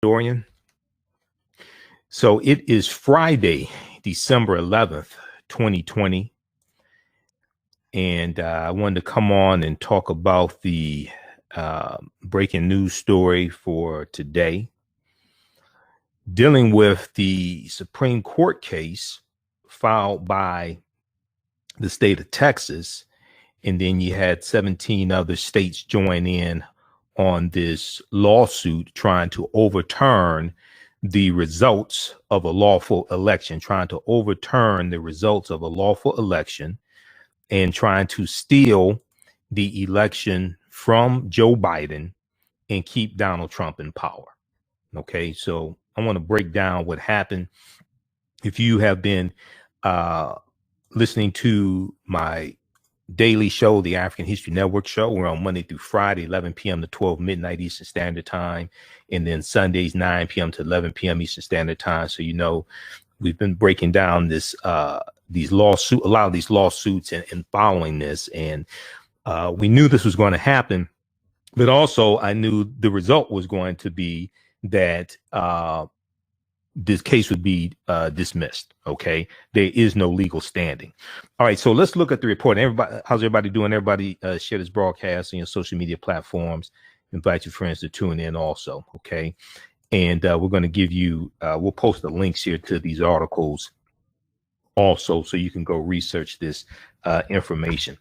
Dorian. So it is Friday, December 11th, 2020. And I wanted to come on and talk about the breaking news story for today, dealing with the Supreme Court case filed by the state of Texas. And then you had 17 other states join in on this lawsuit trying to overturn the results of a lawful election, trying to overturn the results of a lawful election and trying to steal the election from Joe Biden and keep Donald Trump in power. Okay, so I want to break down what happened. If you have been listening to my daily show, the African History Network show, we're on Monday through Friday, 11 p.m. to 12 midnight Eastern Standard Time, and then Sundays, 9 p.m. to 11 p.m. Eastern Standard Time. So, you know, we've been breaking down this, a lot of these lawsuits and following this. And we knew this was going to happen, but also I knew the result was going to be that this case would be dismissed. Okay, there is no legal standing. All right, so let's look at the report. Everybody, how's everybody doing? Everybody share this broadcast on your social media platforms. Invite your friends to tune in also. Okay, and we're going to give you. We'll post the links here to these articles also, so you can go research this information.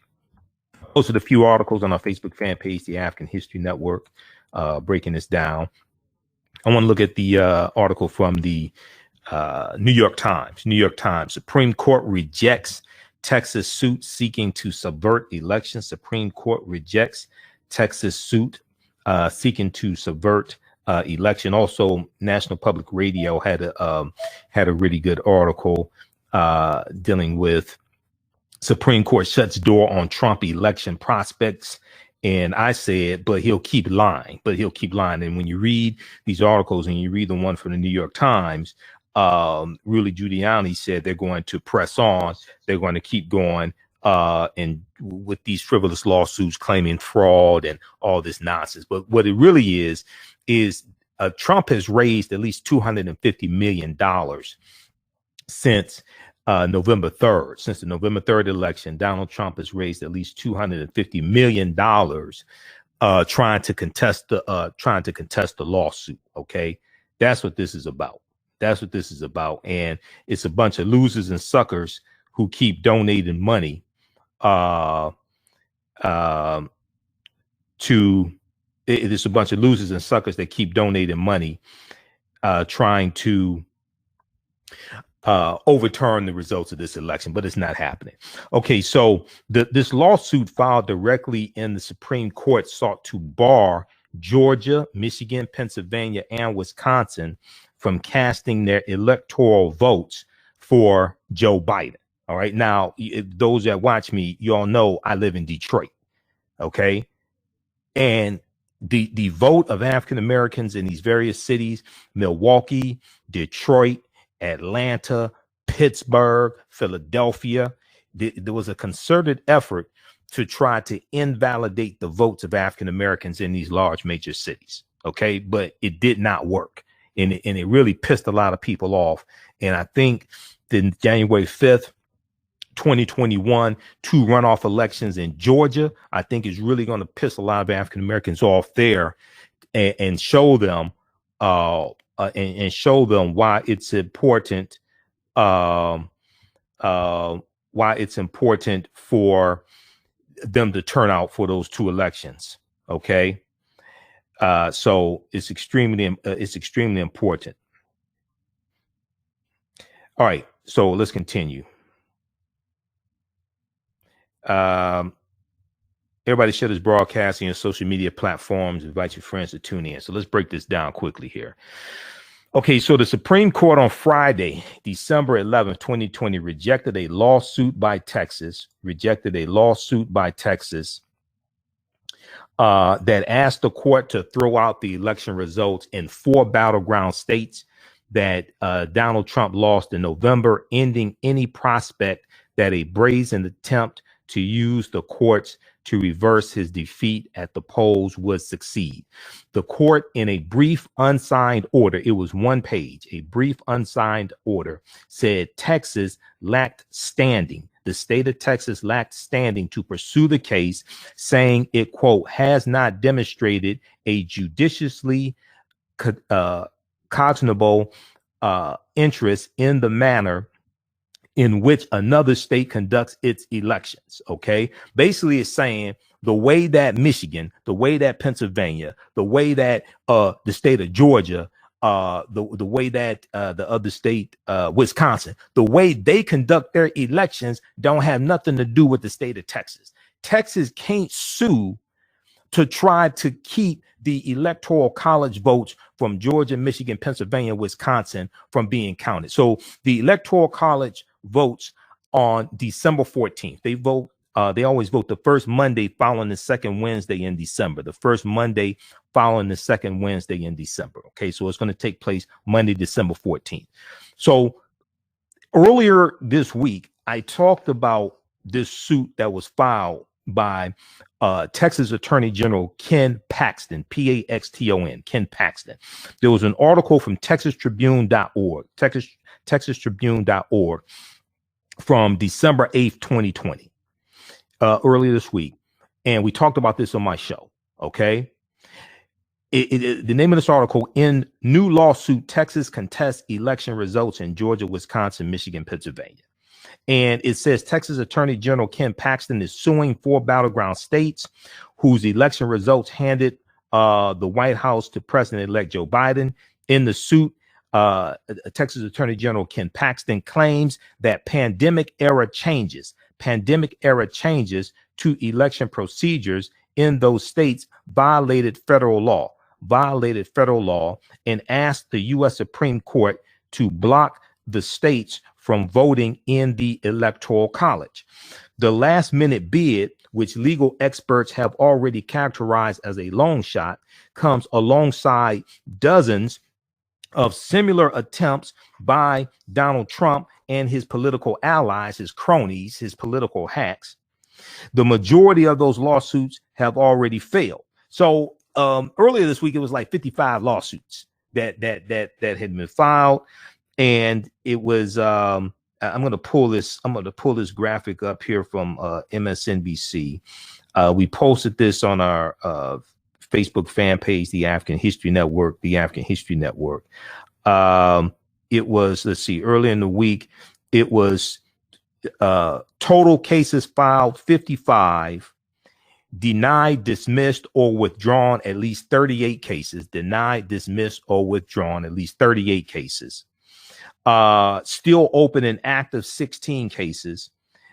Posted a few articles on our Facebook fan page, the African History Network, breaking this down. I want to look at the article from the New York Times. New York Times. Supreme Court rejects Texas suit seeking to subvert elections. Supreme Court rejects Texas suit seeking to subvert election. Also, National Public Radio had a really good article dealing with Supreme Court shuts door on Trump election prospects. And I said, but he'll keep lying, And when you read these articles and you read the one from the New York Times, Rudy Giuliani said they're going to press on. They're going to keep going and with these frivolous lawsuits claiming fraud and all this nonsense. But what it really is Trump has raised at least $250 million since November 3rd. Since the November 3rd election, Donald Trump has raised at least $250 million trying to contest the lawsuit. Okay, that's what this is about. And it's a bunch of losers and suckers who keep donating money it's a bunch of losers and suckers that keep donating money trying to overturn the results of this election, but it's not happening. Okay, so this lawsuit filed directly in the Supreme Court sought to bar Georgia, Michigan, Pennsylvania, and Wisconsin from casting their electoral votes for Joe Biden. All right, now, those that watch me, you all know I live in Detroit. Okay, and the vote of African Americans in these various cities, Milwaukee, Detroit, Atlanta, Pittsburgh, Philadelphia, there was a concerted effort to try to invalidate the votes of African Americans in these large major cities. Okay, but it did not work. And it really pissed a lot of people off. And I think the January 5th, 2021, 2 runoff elections in Georgia, I think is really going to piss a lot of African Americans off there and show them and show them why it's important for them to turn out for those 2 elections. Okay, so it's extremely important. All right, so let's continue. Everybody share this broadcast on your social media platforms. Invite your friends to tune in. So let's break this down quickly here. Okay, so the Supreme Court on Friday, December 11th, 2020, rejected a lawsuit by Texas that asked the court to throw out the election results in 4 battleground states that Donald Trump lost in November, ending any prospect that a brazen attempt to use the courts to reverse his defeat at the polls would succeed. The court, in a brief unsigned order, it was one page, a brief unsigned order, said Texas lacked standing. The state of Texas lacked standing to pursue the case, saying it, quote, has not demonstrated a judiciously cognizable interest in the manner in which another state conducts its elections. Okay. Basically, it's saying the way that Michigan, the way that Pennsylvania, the way that the state of Georgia, the way that the other state, Wisconsin, the way they conduct their elections don't have nothing to do with the state of Texas. Texas can't sue to try to keep the electoral college votes from Georgia, Michigan, Pennsylvania, Wisconsin from being counted. So the electoral college votes on December 14th. They vote. They always vote the first Monday following the second Wednesday in December. The first Monday following the second Wednesday in December. Okay, so it's going to take place Monday, December 14th. So earlier this week, I talked about this suit that was filed by Texas Attorney General Ken Paxton, Paxton, Ken Paxton. There was an article from TexasTribune.org, TexasTribune.org from December 8th, 2020, earlier this week. And we talked about this on my show, okay? The name of this article, in new lawsuit, Texas contests election results in Georgia, Wisconsin, Michigan, Pennsylvania. And it says Texas Attorney General Ken Paxton is suing 4 battleground states whose election results handed the White House to President-elect Joe Biden. In the suit, Texas Attorney General Ken Paxton claims that pandemic era changes to election procedures in those states violated federal law, and asked the U.S. Supreme Court to block the states from voting in the electoral college. The last minute bid, which legal experts have already characterized as a long shot, comes alongside dozens of similar attempts by Donald Trump and his political allies, his cronies, his political hacks. The majority of those lawsuits have already failed. So earlier this week, it was like 55 lawsuits that had been filed. And it was I'm going to pull this graphic up here from MSNBC. We posted this on our Facebook fan page, the African History Network. It was, let's see, early in the week, it was total cases filed 55, denied, dismissed, or withdrawn at least 38 cases. Denied, dismissed, or withdrawn at least 38 cases. Still open and active 16 cases.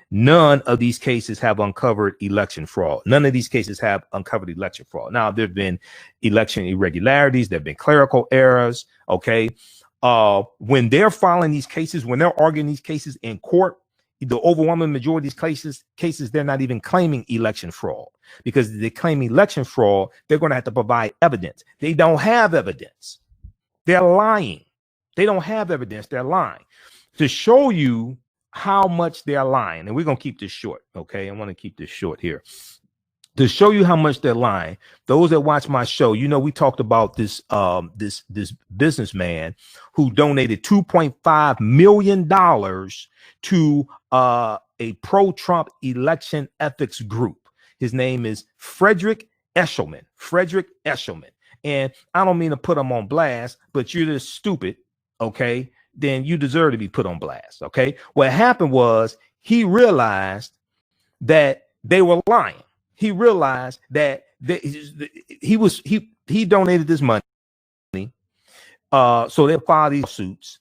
None of these cases have uncovered election fraud. Now, there have been election irregularities. There have been clerical errors. Okay. When they're filing these cases, when they're arguing these cases in court, the overwhelming majority of these cases, they're not even claiming election fraud, because if they claim election fraud, they're going to have to provide evidence. They don't have evidence. They're lying. They don't have evidence. They're lying. To show you how much they're lying, and we're going to keep this short, okay? I want to keep this short here. To show you how much they're lying, those that watch my show, you know, we talked about this this businessman who donated $2.5 million to a pro-Trump election ethics group. His name is Frederick Eshelman. And I don't mean to put him on blast, but you're just stupid, okay? Then you deserve to be put on blast, okay? What happened was he realized that they were lying. He realized that he donated this money, so they filed these suits.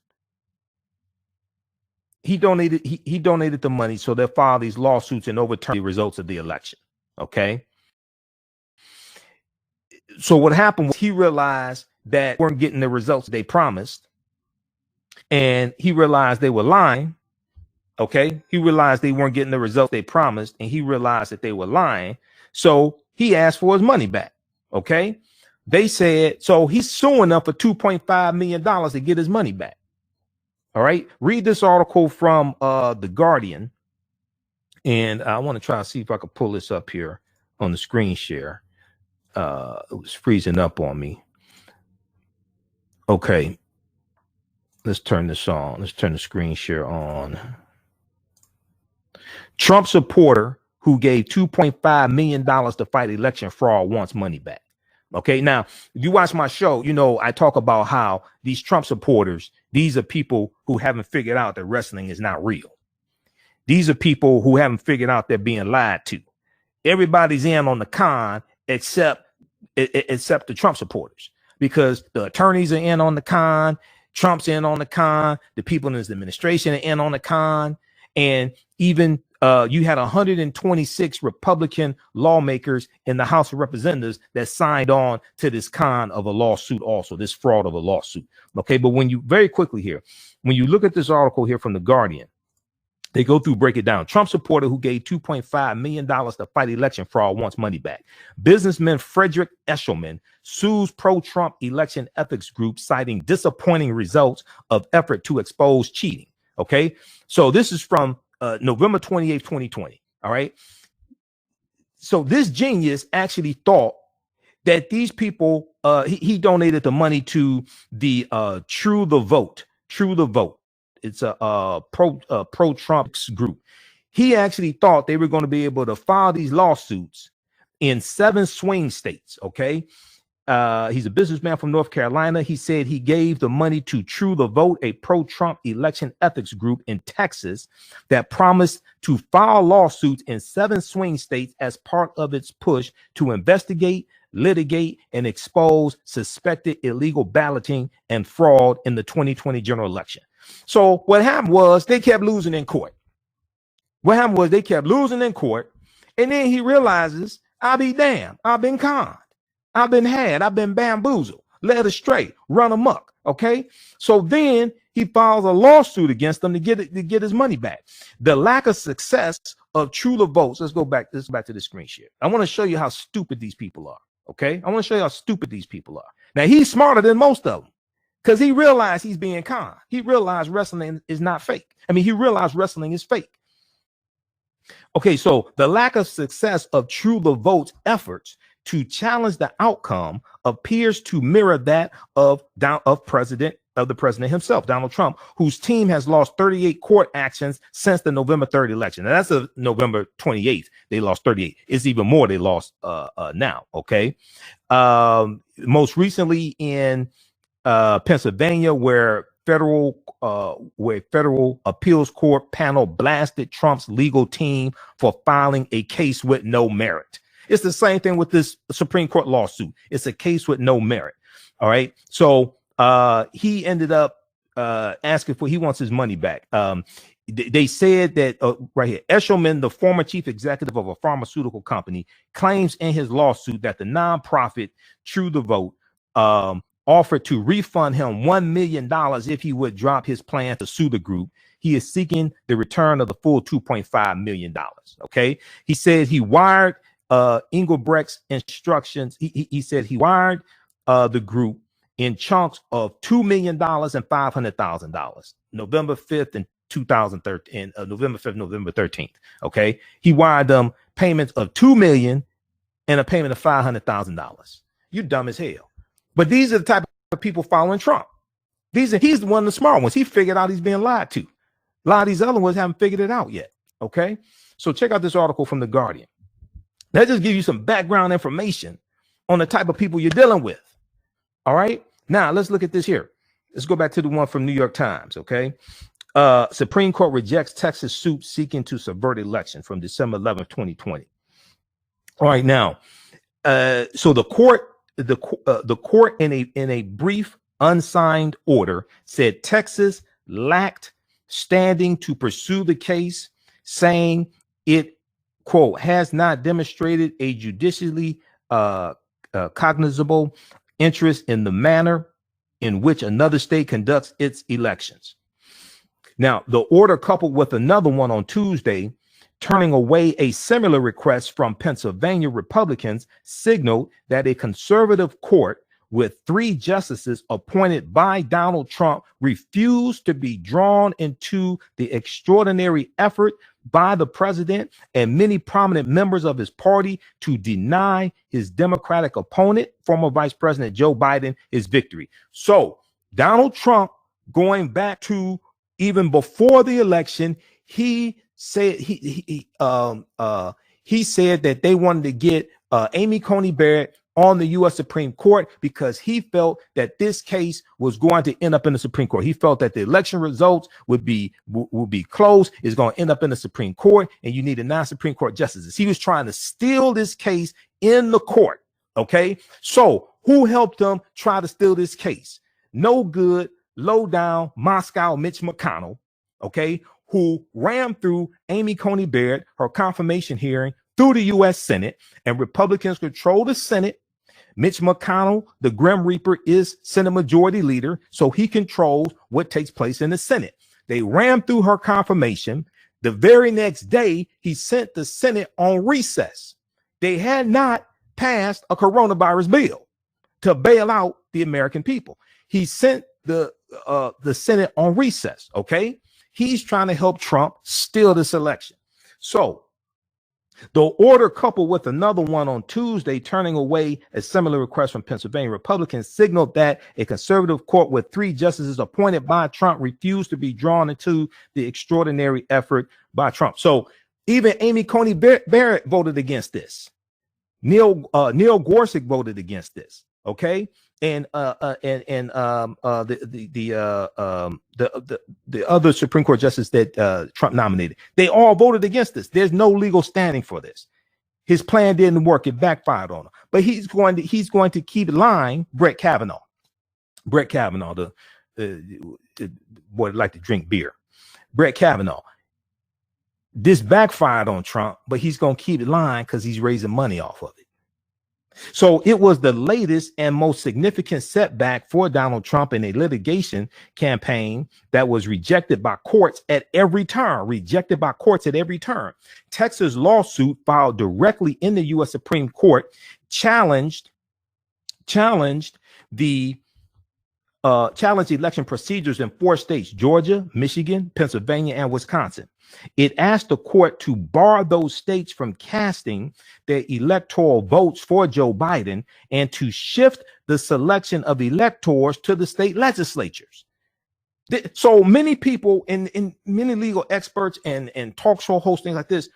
He donated the money, so they filed these lawsuits and overturn the results of the election. Okay. So what happened was he realized that they weren't getting the results they promised, and he realized they were lying. Okay. He realized they weren't getting the results they promised, and he realized that they were lying. So he asked for his money back. Okay. They said, so he's suing them for $2.5 million to get his money back. All right. Read this article from The Guardian. And I want to try to see if I can pull this up here. on the screen share. It was freezing up on me. Okay. Let's turn this on. Let's turn the screen share on. Trump supporter who gave $2.5 million to fight election fraud wants money back. Okay. Now, if you watch my show, you know, I talk about how these Trump supporters, these are people who haven't figured out that wrestling is not real. These are people who haven't figured out they're being lied to. Everybody's in on the con except the Trump supporters, because the attorneys are in on the con, Trump's in on the con, the people in his administration are in on the con, and even you had 126 Republican lawmakers in the House of Representatives that signed on to this con of a lawsuit, also this fraud of a lawsuit. Okay, but when you very quickly here, when you look at this article here from The Guardian, they go through, break it down. Trump supporter who gave $2.5 million to fight election fraud wants money back. Businessman Frederick Eshelman sues pro-Trump election ethics group, citing disappointing results of effort to expose cheating. Okay, so this is from November 28th, 2020. All right. So this genius actually thought that these people, he donated the money to the True the Vote. It's a pro-Trump group. He actually thought they were going to be able to file these lawsuits in 7 swing states. Okay. He's a businessman from North Carolina. He said he gave the money to True the Vote, a pro-Trump election ethics group in Texas that promised to file lawsuits in 7 swing states as part of its push to investigate, litigate, and expose suspected illegal balloting and fraud in the 2020 general election. So what happened was they kept losing in court. And then he realizes, I'll be damned. I've been conned. I've been had. I've been bamboozled, led astray, run amok. Okay. So then he files a lawsuit against them to get his money back. The lack of success of True the Votes. Let's go back to the screen share. I want to show you how stupid these people are. Okay. I want to show you how stupid these people are. Now, he's smarter than most of them, because he realized he's being conned. He realized wrestling is not fake. He realized wrestling is fake. Okay, so the lack of success of True the Vote's efforts to challenge the outcome appears to mirror that of the president himself, Donald Trump, whose team has lost 38 court actions since the November 3rd election. Now, that's a November 28th. They lost 38. It's even more they lost now. Okay. Most recently in Pennsylvania, where federal appeals court panel blasted Trump's legal team for filing a case with no merit. It's the same thing with this Supreme Court lawsuit. It's a case with no merit. All right. So he ended up asking he wants his money back. They said that right here, Eshelman, the former chief executive of a pharmaceutical company, claims in his lawsuit that the nonprofit True the Vote offered to refund him $1 million if he would drop his plan to sue the group. He is seeking the return of the full $2.5 million. Okay. He said he wired Engelbrecht's instructions. He said he wired the group in chunks of $2 million and $500,000. November 5th and 2013, November 5th, November 13th. Okay. He wired them payments of $2 million and a payment of $500,000. You dumb as hell. But these are the type of people following Trump. He's the one of the smart ones. He figured out he's being lied to. A lot of these other ones haven't figured it out yet. Okay. So check out this article from The Guardian. That just gives you some background information on the type of people you're dealing with. All right. Now let's look at this here. Let's go back to the one from New York Times. Okay. Supreme Court rejects Texas suit seeking to subvert election from December 11th, 2020. All right. Now, so the court in a brief unsigned order said Texas lacked standing to pursue the case, saying it, quote, has not demonstrated a judicially cognizable interest in the manner in which another state conducts its elections. Now, the order, coupled with another one on Tuesday, turning away a similar request from Pennsylvania Republicans, signaled that a conservative court with 3 justices appointed by Donald Trump refused to be drawn into the extraordinary effort by the president and many prominent members of his party to deny his Democratic opponent, former Vice President Joe Biden, his victory. So Donald Trump, going back to even before the election, he said he said that they wanted to get Amy Coney Barrett on the U.S. Supreme Court because he felt that this case was going to end up in the Supreme Court. He felt that the election results would be close. It's going to end up in the Supreme Court, and you need 9 Supreme Court justices. He was trying to steal this case in the court. Okay, so who helped him try to steal this case? No good, low down Moscow Mitch McConnell, okay, who ran through Amy Coney Barrett, her confirmation hearing through the U.S. Senate, and Republicans control the Senate. Mitch McConnell, the Grim Reaper, is Senate Majority Leader, so he controls what takes place in the Senate. They ran through her confirmation. The very next day, he sent the Senate on recess. They had not passed a coronavirus bill to bail out the American people. He sent the Senate on recess, okay? He's trying to help Trump steal this election. So the order, coupled with another one on Tuesday, turning away a similar request from Pennsylvania Republicans, signaled that a conservative court with 3 justices appointed by Trump refused to be drawn into the extraordinary effort by Trump. So even Amy Coney Barrett voted against this. Neil Gorsuch voted against this. Okay, and the other Supreme Court justice that Trump nominated, they all voted against this. There's no legal standing for this. His plan didn't work. It backfired on him. But he's going to keep lying. Brett Kavanaugh, the boy that like to drink beer. Brett Kavanaugh. This backfired on Trump, but he's going to keep lying because he's raising money off of it. So it was the latest and most significant setback for Donald Trump in a litigation campaign that was rejected by courts at every turn. Texas lawsuit filed directly in the U.S. Supreme Court challenged election procedures in 4 states: Georgia, Michigan, Pennsylvania, and Wisconsin. It asked the court to bar those states from casting their electoral votes for Joe Biden and to shift the selection of electors to the state legislatures. So many people and many legal experts and talk show hosts, things like this,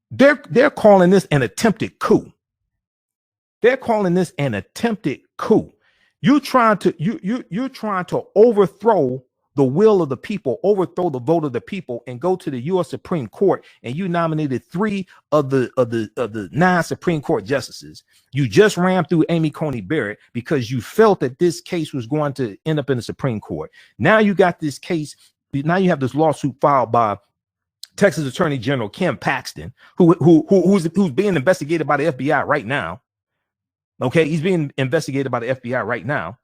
they're calling this an attempted coup. You're trying to overthrow the will of the people, overthrow the vote of the people, and go to the U.S. Supreme Court, and you nominated 3 of the 9 Supreme Court justices. You just ran through Amy Coney Barrett because you felt that this case was going to end up in the Supreme Court. Now you got this case. Now you have this lawsuit filed by Texas Attorney General Ken Paxton, who's being investigated by the FBI right now. Okay, he's being investigated by the FBI right now.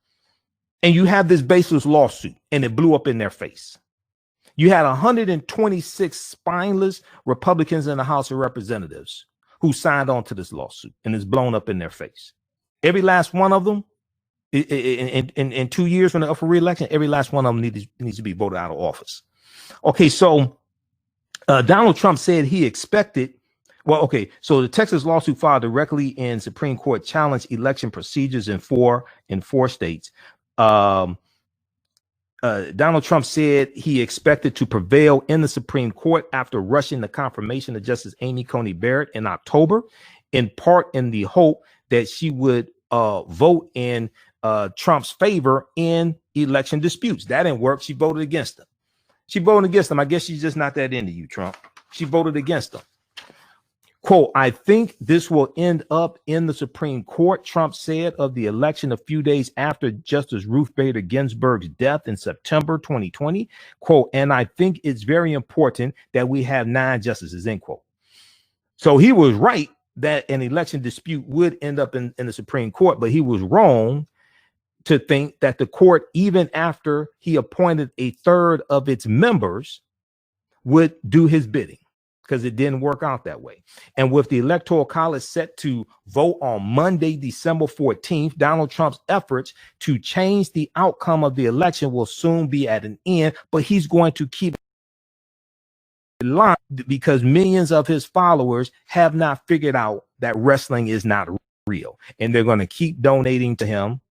And you have this baseless lawsuit, and it blew up in their face. You had 126 spineless Republicans in the House of Representatives who signed on to this lawsuit, and it's blown up in their face. Every last one of them, in 2 years when they're up for re-election, every last one of them needs to be voted out of office. Okay, so Donald Trump said he expected. Well, okay, so the Texas lawsuit filed directly in Supreme Court challenged election procedures in four states. Donald Trump said he expected to prevail in the Supreme Court after rushing the confirmation of Justice Amy Coney Barrett in October, in part in the hope that she would vote in Trump's favor in election disputes. That didn't work. She voted against him. I guess she's just not that into you, Trump. She voted against him. Quote, I think this will end up in the Supreme Court, Trump said of the election a few days after Justice Ruth Bader Ginsburg's death in September 2020. Quote, and I think it's very important that we have 9 justices, end quote. So he was right that an election dispute would end up in the Supreme Court, but he was wrong to think that the court, even after he appointed a third of its members, would do his bidding, because it didn't work out that way. And with the Electoral College set to vote on Monday, December 14th, Donald Trump's efforts to change the outcome of the election will soon be at an end, but he's going to keep line because millions of his followers have not figured out that wrestling is not real, and they're going to keep donating to him,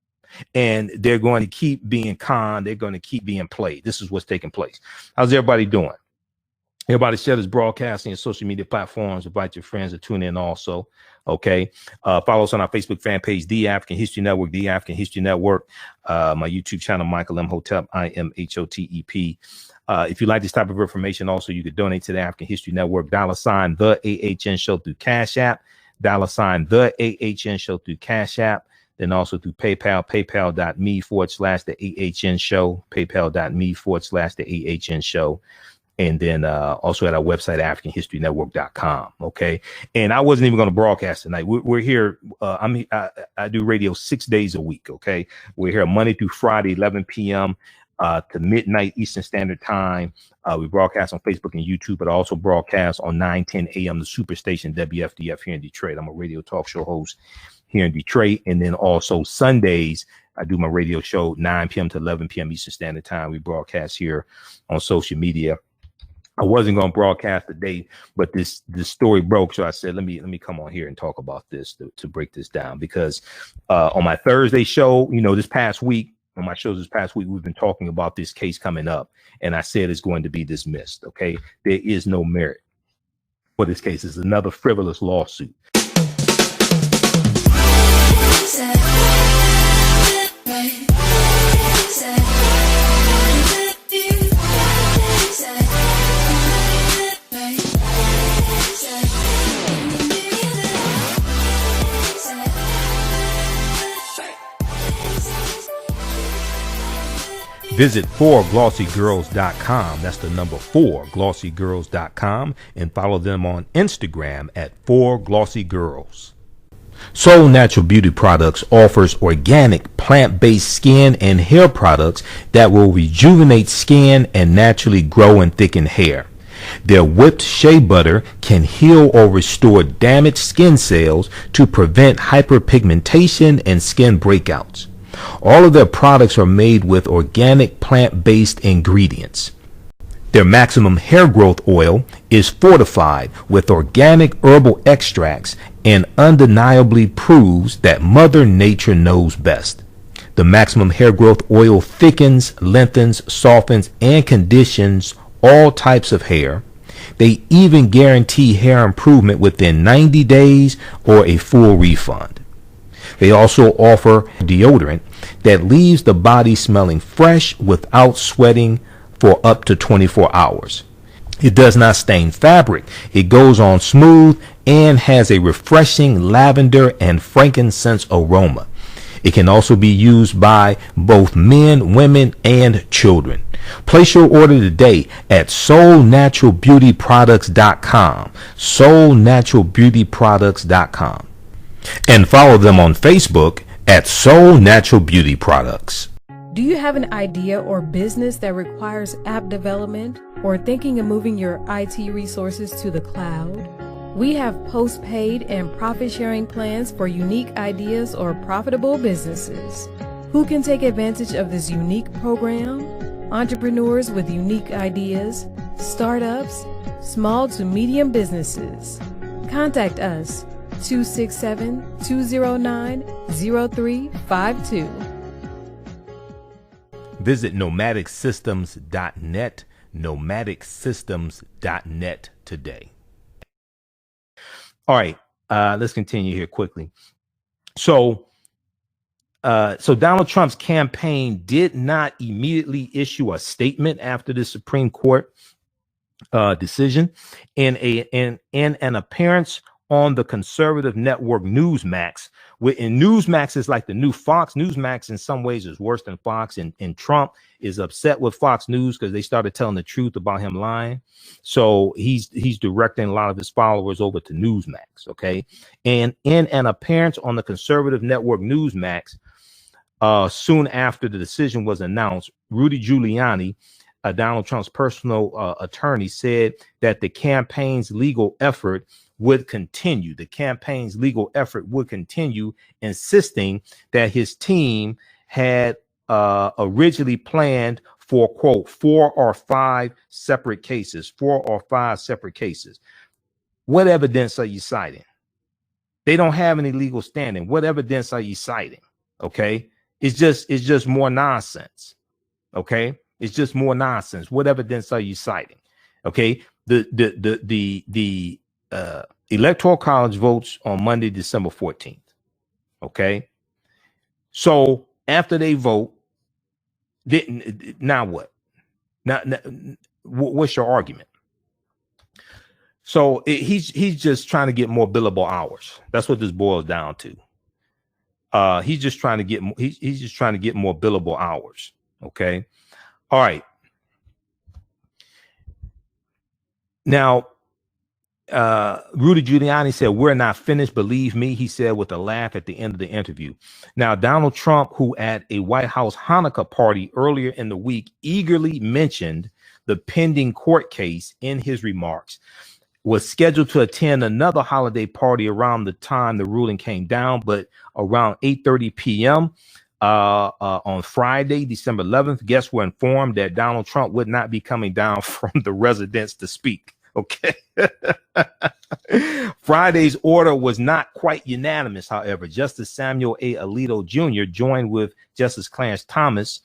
and they're going to keep being conned. They're going to keep being played. This is what's taking place. How's everybody doing? Everybody share this broadcasting and social media platforms. Invite your friends to tune in also. Okay. Follow us on our Facebook fan page, The African History Network, The African History Network. My YouTube channel, Michael Imhotep, Imhotep. If you like this type of information, also, you could donate to the African History Network, $ the AHN Show through Cash App, $ the AHN Show through Cash App. Then also through PayPal, paypal.me/the AHN Show, paypal.me/the AHN Show. And then also at our website, AfricanHistoryNetwork.com. Okay. And I wasn't even going to broadcast tonight. We're here. I do radio 6 days a week. Okay. We're here Monday through Friday, 11 p.m. To midnight Eastern Standard Time. We broadcast on Facebook and YouTube, but also broadcast on 9:10 a.m. the Superstation WFDF here in Detroit. I'm a radio talk show host here in Detroit. And then also Sundays, I do my radio show 9 p.m. to 11 p.m. Eastern Standard Time. We broadcast here on social media. I wasn't going to broadcast today, but this story broke. So I said, let me come on here and talk about this to break this down, because on my Thursday show, this past week, on my shows this past week, we've been talking about this case coming up, and I said it's going to be dismissed. OK, there is no merit for this case. It's another frivolous lawsuit. Visit 4glossygirls.com. That's the number 4glossygirls.com, and follow them on Instagram at 4glossygirls. Soul Natural Beauty Products offers organic plant-based skin and hair products that will rejuvenate skin and naturally grow and thicken hair. Their whipped shea butter can heal or restore damaged skin cells to prevent hyperpigmentation and skin breakouts. All of their products are made with organic plant-based ingredients. Their maximum hair growth oil is fortified with organic herbal extracts and undeniably proves that Mother Nature knows best. The maximum hair growth oil thickens, lengthens, softens, and conditions all types of hair. They even guarantee hair improvement within 90 days or a full refund. They also offer deodorant that leaves the body smelling fresh without sweating for up to 24 hours. It does not stain fabric. It goes on smooth and has a refreshing lavender and frankincense aroma. It can also be used by both men, women, and children. Place your order today at soulnaturalbeautyproducts.com. soulnaturalbeautyproducts.com. And follow them on Facebook at Soul Natural Beauty Products. Do you have an idea or business that requires app development, or thinking of moving your IT resources to the cloud? We have post-paid and profit-sharing plans for unique ideas or profitable businesses. Who can take advantage of this unique program? Entrepreneurs with unique ideas, startups, small to medium businesses. Contact us 267-209-0352. Visit nomadicsystems.net, nomadicsystems.net today. All right, let's continue here quickly. So Donald Trump's campaign did not immediately issue a statement after the Supreme Court decision. In an appearance on the conservative network Newsmax, and Newsmax is like the new Fox. Newsmax in some ways is worse than Fox, and Trump is upset with Fox News because they started telling the truth about him lying. So he's directing a lot of his followers over to Newsmax. Okay, and in an appearance on the conservative network Newsmax, soon after the decision was announced, Rudy Giuliani, Donald Trump's personal attorney, said that the campaign's legal effort would continue. The campaign's legal effort would continue, insisting that his team had originally planned for, quote, 4 or 5 separate cases. What evidence are you citing? They don't have any legal standing. What evidence are you citing? Okay. It's just more nonsense. Okay. It's just more nonsense. What evidence are you citing? Okay. The Electoral College votes on Monday, December 14th. Okay. So after they vote, now what? Now what's your argument? So he's just trying to get more billable hours. That's what this boils down to. He's just trying to get more billable hours. Okay. All right. Now, Rudy Giuliani said, "We're not finished. Believe me," he said with a laugh at the end of the interview. Now, Donald Trump, who at a White House Hanukkah party earlier in the week eagerly mentioned the pending court case in his remarks, was scheduled to attend another holiday party around the time the ruling came down, but around 8:30 p.m. On Friday, December 11th, guests were informed that Donald Trump would not be coming down from the residence to speak. Okay. Friday's order was not quite unanimous, however. Justice Samuel A. Alito Jr. joined with Justice Clarence Thomas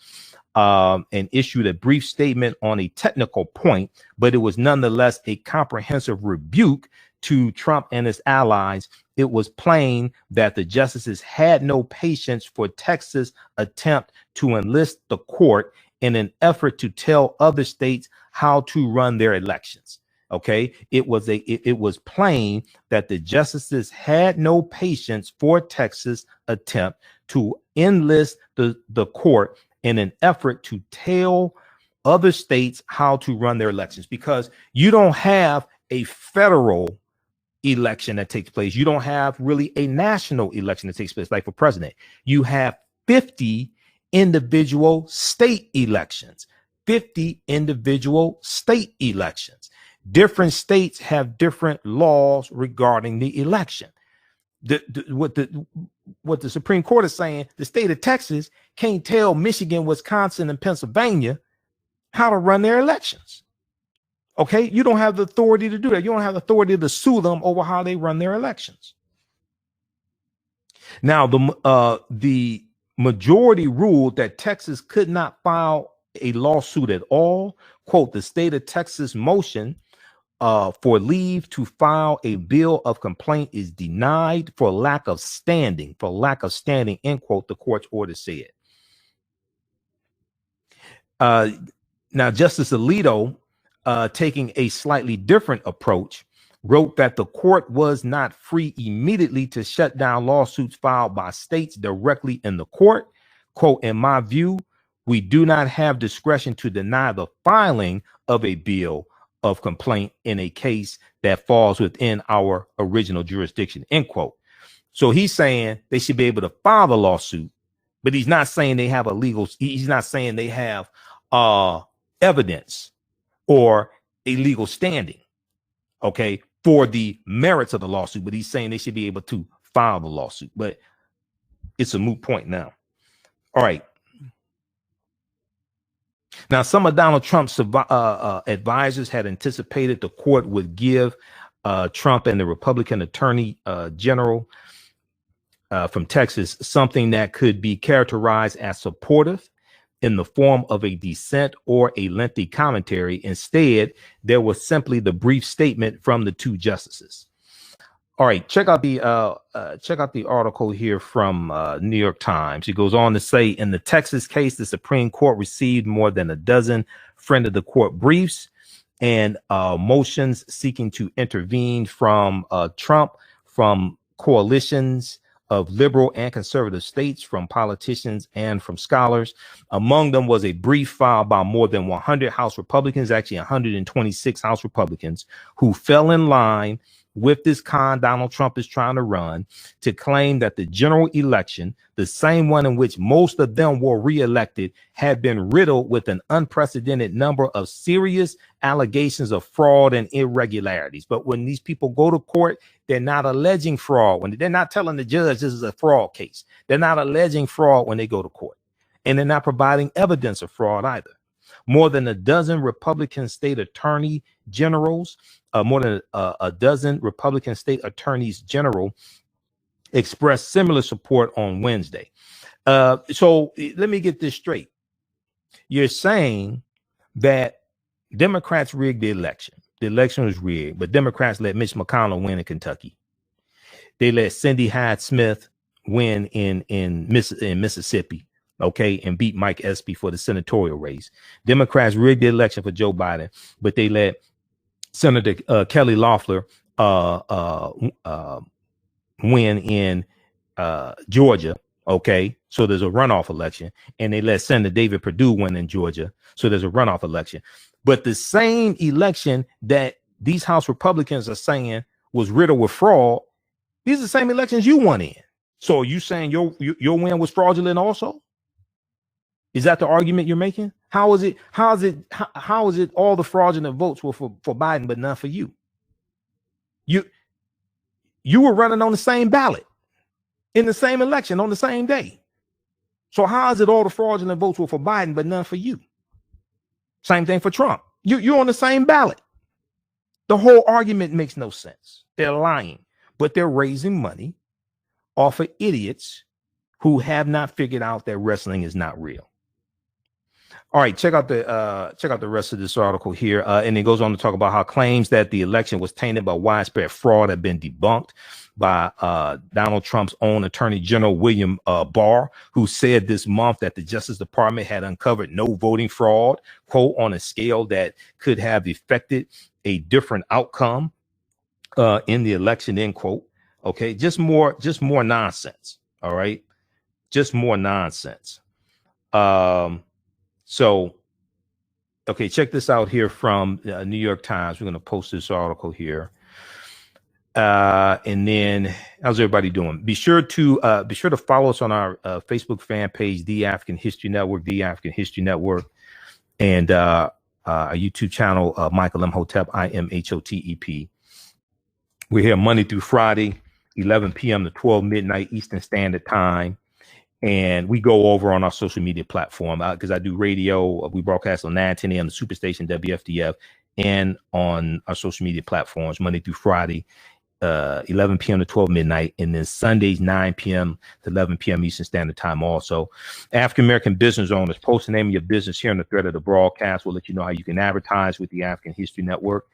and issued a brief statement on a technical point, but it was nonetheless a comprehensive rebuke to Trump and his allies. It was plain that the justices had no patience for Texas' attempt to enlist the court in an effort to tell other states how to run their elections. Okay, it was plain that the justices had no patience for Texas' attempt to enlist the court in an effort to tell other states how to run their elections, because you don't have a federal election that takes place. You don't have really a national election that takes place, like for president. You have 50 individual state elections. 50 individual state elections. Different states have different laws regarding the election. What the Supreme Court is saying, the state of Texas can't tell Michigan, Wisconsin, and Pennsylvania how to run their elections. Okay, you don't have the authority to do that. You don't have the authority to sue them over how they run their elections. Now, the majority ruled that Texas could not file a lawsuit at all. Quote, the state of Texas motion for leave to file a bill of complaint is denied for lack of standing, end quote, the court's order said. Now, Justice Alito, taking a slightly different approach, wrote that the court was not free immediately to shut down lawsuits filed by states directly in the court. Quote, in my view, we do not have discretion to deny the filing of a bill of complaint in a case that falls within our original jurisdiction, end quote. So he's saying they should be able to file the lawsuit, but he's not saying they have he's not saying they have evidence or a legal standing, okay, for the merits of the lawsuit, but he's saying they should be able to file the lawsuit, but it's a moot point now. All right. Now, some of Donald Trump's advisors had anticipated the court would give Trump and the Republican attorney general from Texas something that could be characterized as supportive in the form of a dissent or a lengthy commentary. Instead, there was simply the brief statement from the two justices. All right, check out the article here from New York Times. It goes on to say, in the Texas case, the Supreme Court received more than a dozen friend of the court briefs and motions seeking to intervene from Trump, from coalitions of liberal and conservative states, from politicians and from scholars. Among them was a brief filed by more than 100 House Republicans, actually 126 House Republicans, who fell in line with this con Donald Trump is trying to run, to claim that the general election, the same one in which most of them were reelected, had been riddled with an unprecedented number of serious allegations of fraud and irregularities. But when these people go to court, they're not alleging fraud. When they're not telling the judge this is a fraud case, they're not alleging fraud when they go to court, and they're not providing evidence of fraud either. More than a dozen Republican state attorney generals, more than a dozen Republican state attorneys general expressed similar support on Wednesday. So let me get this straight. You're saying that Democrats rigged the election. The election was rigged, but Democrats let Mitch McConnell win in Kentucky. They let Cindy Hyde-Smith win in Mississippi, okay, and beat Mike Espy for the senatorial race. Democrats rigged the election for Joe Biden, but they let Senator Kelly Loeffler win in Georgia, okay, so there's a runoff election, and they let Senator David Perdue win in Georgia, so there's a runoff election. But the same election that these House Republicans are saying was riddled with fraud, these are the same elections you won in. So are you saying your win was fraudulent also? Is that the argument you're making? How is it all the fraudulent votes were for Biden but none for you? You were running on the same ballot in the same election on the same day. So how is it all the fraudulent votes were for Biden but none for you? Same thing for Trump. You're on the same ballot. The whole argument makes no sense. They're lying, but they're raising money off of idiots who have not figured out that wrestling is not real. All right, check out the rest of this article here, and it goes on to talk about how claims that the election was tainted by widespread fraud have been debunked by Donald Trump's own Attorney General William Barr, who said this month that the Justice Department had uncovered no voting fraud, quote, on a scale that could have affected a different outcome in the election, end quote. Okay, just more nonsense. All right, just more nonsense. So, okay, check this out here from New York Times. We're going to post this article here. And then how's everybody doing? Be sure to follow us on our Facebook fan page, The African History Network, and our YouTube channel, Michael Imhotep, Imhotep. We're here Monday through Friday, 11 p.m. to 12 midnight Eastern Standard Time. And we go over on our social media platform because I do radio. We broadcast on 9:10 a.m. the Superstation WFDF, and on our social media platforms Monday through Friday, 11 p.m. to 12 midnight, and then Sundays 9 p.m. to 11 p.m. Eastern Standard Time. Also, African American business owners, post the name of your business here in the thread of the broadcast. We'll let you know how you can advertise with the African History Network.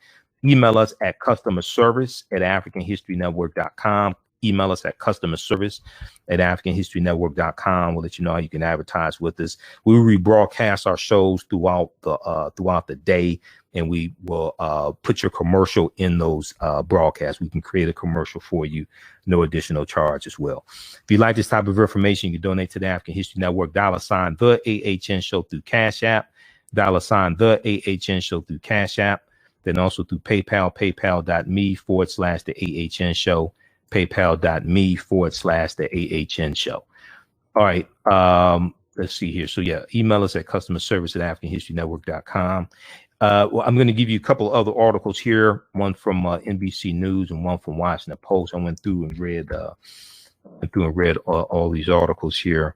Email us at customerservice@africanhistorynetwork.com. Email us at customerservice@africanhistorynetwork.com. We'll let you know how you can advertise with us. We rebroadcast our shows throughout the day, and we will put your commercial in those broadcasts. We can create a commercial for you, no additional charge as well. If you like this type of information, you can donate to the African History Network, $, the AHN show through Cash App, $, the AHN show through Cash App, then also through PayPal, paypal.me/the AHN show. paypal.me/the AHN show. All right. Let's see here. So yeah, email us at customerservice@africanhistorynetwork.com. Well, I'm going to give you a couple of other articles here, one from NBC News and one from Washington Post. I went through and read all these articles here.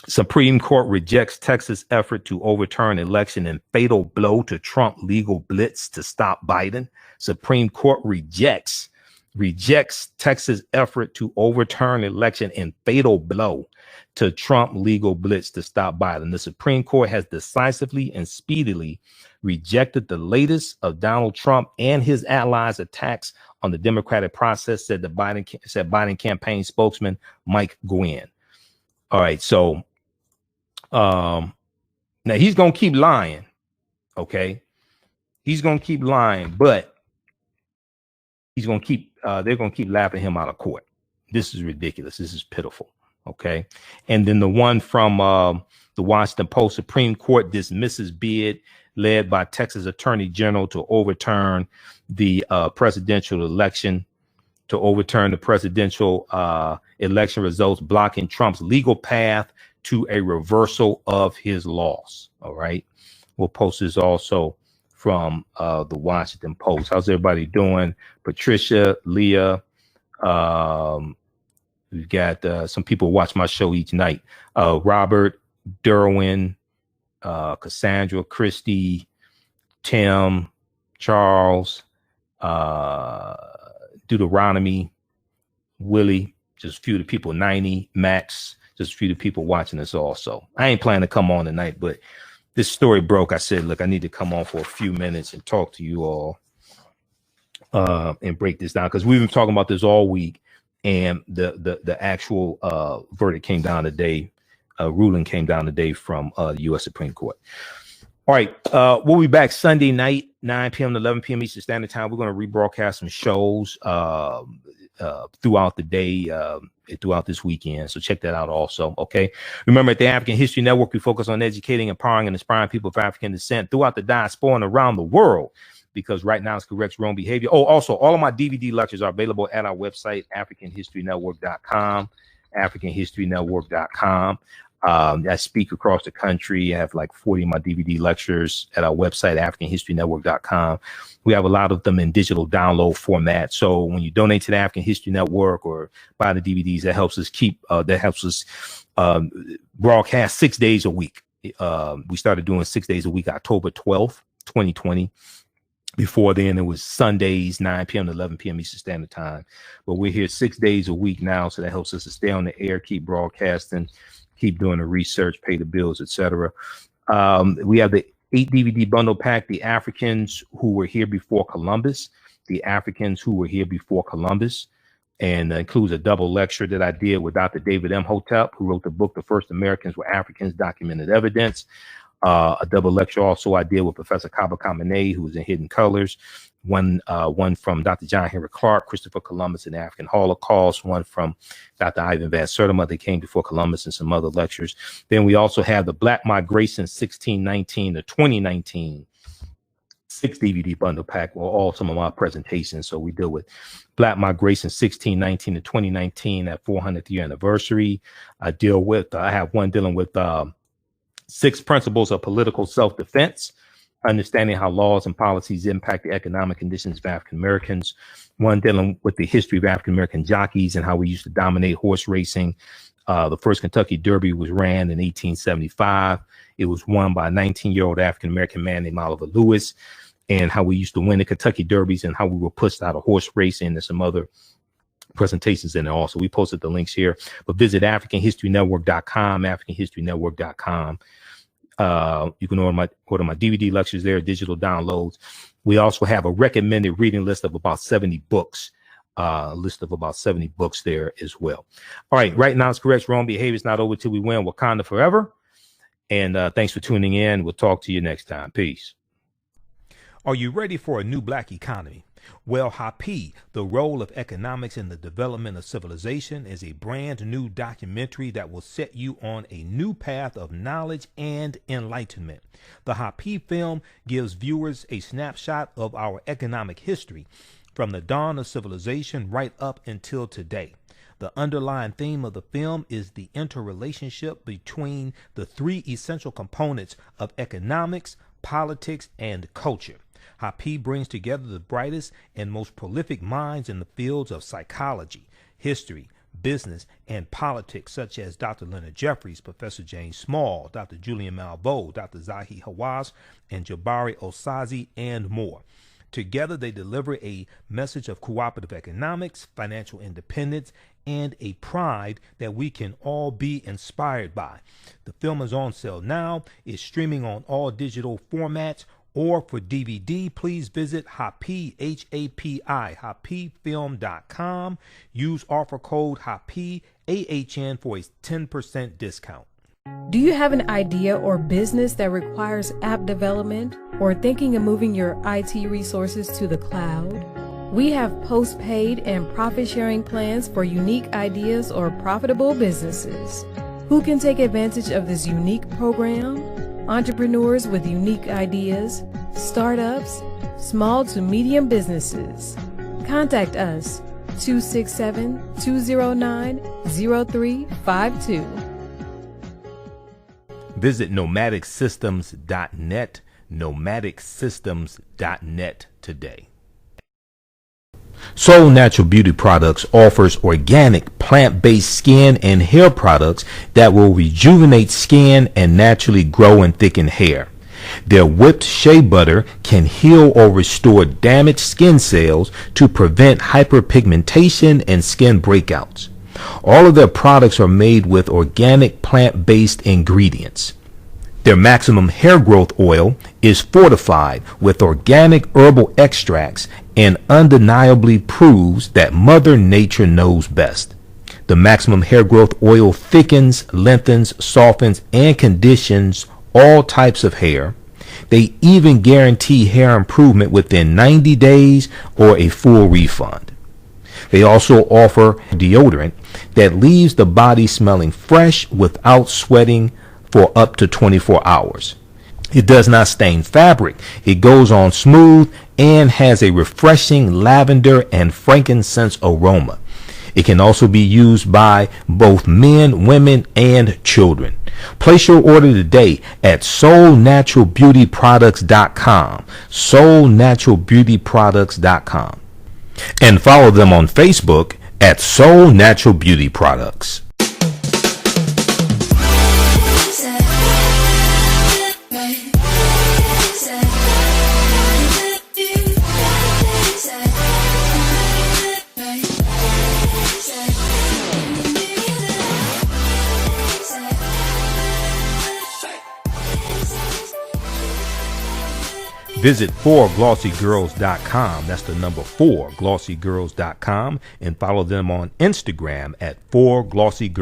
Supreme Court rejects Texas effort to overturn election in fatal blow to Trump legal blitz to stop Biden. Supreme Court rejects Texas effort to overturn election in fatal blow to Trump legal blitz to stop Biden. The Supreme Court has decisively and speedily rejected the latest of Donald Trump and his allies' attacks on the democratic process, said Biden campaign spokesman Mike Gwynn. All right, so now he's gonna keep lying. Okay, he's gonna keep lying, but he's gonna keep they're gonna keep laughing him out of court. This is ridiculous. This is pitiful. Okay, and then the one from the Washington Post: Supreme Court dismisses bid led by Texas Attorney General to overturn the presidential election results, blocking Trump's legal path to a reversal of his loss. All right, we'll post this also from the Washington Post. How's everybody doing? Patricia, Leah, we've got some people watch my show each night. Robert, Derwin, Cassandra, Christy, Tim, Charles, Deuteronomy, Willie, just a few of the people, 90, Max, just a few of the people watching us also. I ain't planning to come on tonight, but this story broke. I said, look, I need to come on for a few minutes and talk to you all and break this down, because we've been talking about this all week, and the actual verdict came down today, ruling came down today from the U.S. Supreme Court. All right, we'll be back Sunday night, 9 p.m. to 11 p.m. Eastern Standard Time. We're going to rebroadcast some shows throughout the day, throughout this weekend. So check that out also, okay? Remember, at the African History Network, we focus on educating, empowering, and inspiring people of African descent throughout the diaspora and around the world, because right now it's corrects wrong behavior. Oh, also, all of my DVD lectures are available at our website, AfricanHistoryNetwork.com, AfricanHistoryNetwork.com. I speak across the country. I have like 40 of my DVD lectures at our website, AfricanHistoryNetwork.com. We have a lot of them in digital download format. So when you donate to the African History Network or buy the DVDs, that helps us broadcast 6 days a week. We started doing 6 days a week, October 12th, 2020. Before then, it was Sundays, 9 p.m. to 11 p.m. Eastern Standard Time. But we're here 6 days a week now, so that helps us to stay on the air, keep broadcasting, keep doing the research, pay the bills, etc. We have the 8 DVD bundle pack, The Africans Who Were Here Before Columbus, The Africans Who Were Here Before Columbus, and includes a double lecture that I did with Dr. David Imhotep, who wrote the book, The First Americans Were Africans, Documented Evidence. A double lecture also I did with Professor Kaba Kamene, who was in Hidden Colors. One from Dr. John Henry Clark, Christopher Columbus and the African Holocaust. One from Dr. Ivan Van Sertima, They Came Before Columbus, and some other lectures. Then we also have the Black Migration 1619 to 2019 6 DVD bundle pack, or all some of my presentations. So we deal with Black Migration 1619 to 2019, that 400th year anniversary. I have one dealing with 6 principles of political self-defense, understanding how laws and policies impact the economic conditions of African Americans. One dealing with the history of African American jockeys and how we used to dominate horse racing. The first Kentucky Derby was ran in 1875. It was won by a 19-year-old African American man named Oliver Lewis, and how we used to win the Kentucky Derbies and how we were pushed out of horse racing, and some other presentations in there also. We posted the links here, but visit AfricanHistoryNetwork.com, AfricanHistoryNetwork.com. You can order my DVD lectures there, digital downloads. We also have a recommended reading list of about 70 books, there as well. All right, right now it's correct. Wrong behavior is not over till we win. Wakanda forever. And thanks for tuning in. We'll talk to you next time. Peace. Are you ready for a new Black economy? Well, Happy, The Role of Economics in the Development of Civilization, is a brand new documentary that will set you on a new path of knowledge and enlightenment. The Happy film gives viewers a snapshot of our economic history from the dawn of civilization right up until today. The underlying theme of the film is the interrelationship between the 3 essential components of economics, politics, and culture. Happy brings together the brightest and most prolific minds in the fields of psychology, history, business, and politics, such as Dr. Leonard Jeffries, Professor James Small, Dr. Julian Malveaux, Dr. Zahi Hawass, and Jabari Osazi, and more. Together, they deliver a message of cooperative economics, financial independence, and a pride that we can all be inspired by. The film is on sale now. It's streaming on all digital formats. Or for DVD, please visit Happy, H-A-P-I, happyfilm.com. Use offer code Happy, AHN, for a 10% discount. Do you have an idea or business that requires app development, or thinking of moving your IT resources to the cloud? We have postpaid and profit-sharing plans for unique ideas or profitable businesses. Who can take advantage of this unique program? Entrepreneurs with unique ideas, startups, small to medium businesses. Contact us, 267-209-0352. Visit nomadicsystems.net, nomadicsystems.net today. Soul Natural Beauty Products offers organic plant-based skin and hair products that will rejuvenate skin and naturally grow and thicken hair. Their whipped shea butter can heal or restore damaged skin cells to prevent hyperpigmentation and skin breakouts. All of their products are made with organic plant-based ingredients. Their maximum hair growth oil is fortified with organic herbal extracts and undeniably proves that Mother Nature knows best. The maximum hair growth oil thickens, lengthens, softens, and conditions all types of hair. They even guarantee hair improvement within 90 days or a full refund. They also offer deodorant that leaves the body smelling fresh without sweating for up to 24 hours. It does not stain fabric. It goes on smooth and has a refreshing lavender and frankincense aroma. It can also be used by both men, women, and children. Place your order today at soulnaturalbeautyproducts.com. soulnaturalbeautyproducts.com. And follow them on Facebook at Soul Natural Beauty Products. Visit 4glossygirls.com. That's the number 4glossygirls.com, and follow them on Instagram at 4glossygirls.